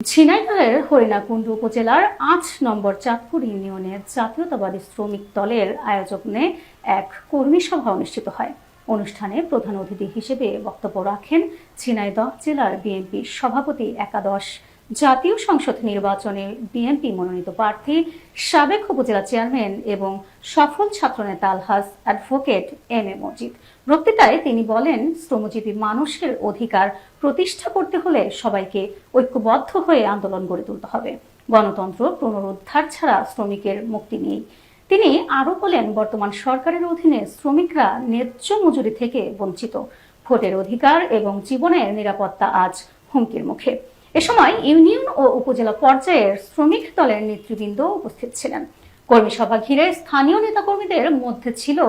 ঝিনাইদহের হরিণাকুণ্ডু উপজেলার ৮ নম্বর চাঁদপুর ইউনিয়নের জাতীয়তাবাদী শ্রমিক দলের আয়োজনে এক কর্মী সভা অনুষ্ঠিত হয়। অনুষ্ঠানে প্রধান অতিথি হিসেবে বক্তব্য রাখেন ঝিনাইদহ জেলার বিএনপির সভাপতি, একাদশ জাতীয় সংসদ নির্বাচনে বিএনপি মনোনীত প্রার্থী, সাবেক উপজেলা চেয়ারম্যান এবং সফল ছাত্রনেতা আলহাজ অ্যাডভোকেট এম এ মজিদ। বক্তৃতায় তিনি বলেন, শ্রমজীবী মানুষের অধিকার প্রতিষ্ঠা করতে হলে সবাইকে ঐক্যবদ্ধ হয়ে আন্দোলন গড়ে তুলতে হবে। গণতন্ত্র পুনরুদ্ধার ছাড়া শ্রমিকের মুক্তি নেই। তিনি আরো বলেন, বর্তমান সরকারের অধীনে শ্রমিকরা ন্যায্য মজুরি থেকে বঞ্চিত। ভোটের অধিকার এবং জীবনের নিরাপত্তা আজ হুমকির মুখে। এ সময় ইউনিয়ন ও উপজেলা পর্যায়ের শ্রমিক দলের নেতৃবৃন্দ উপস্থিত ছিলেন। কর্মী সভা ঘিরে স্থানীয় নেতাকর্মীদের মধ্যে ছিল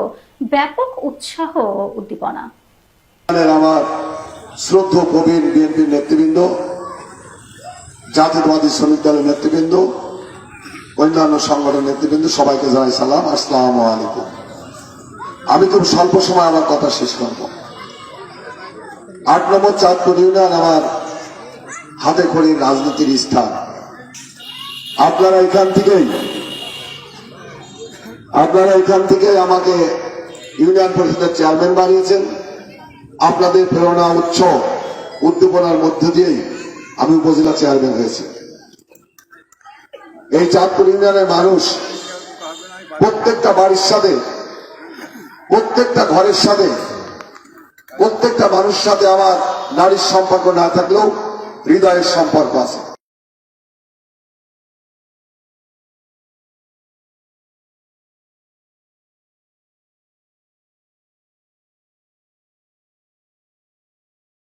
ব্যাপক উৎসাহ ও উদ্দীপনা। আমার শ্রদ্ধেয় প্রবীণ বিএনপির নেতৃবৃন্দ, জাতীয়তাবাদী শ্রমিক দলের নেতৃবৃন্দ, অন্যান্য সংগঠনের নেতৃবৃন্দ, সবাইকে জানাই সালাম, আসসালামু আলাইকুম। আমি খুব স্বল্প সময় আমার কথা শেষ করব। ৮ নম্বর চাঁদপুর ইউনিয়ন আমার হাতে খড়ির রাজনীতির স্থান। আপনারা এখান থেকেই আমাকে ইউনিয়ন পরিষদের চেয়ারম্যান বানিয়েছেন। আপনাদের প্রেরণা, উৎস, উদ্দীপনার মধ্য দিয়েই আমি উপজেলা চেয়ারম্যান হয়েছি। এই চাঁদপুর ইউনিয়নের মানুষ প্রত্যেকটা বাড়ির সাথে, প্রত্যেকটা ঘরের সাথে, প্রত্যেকটা মানুষের সাথে আমার নারীর সম্পর্ক না থাকলেও হৃদয়ের সম্পর্ক আছে।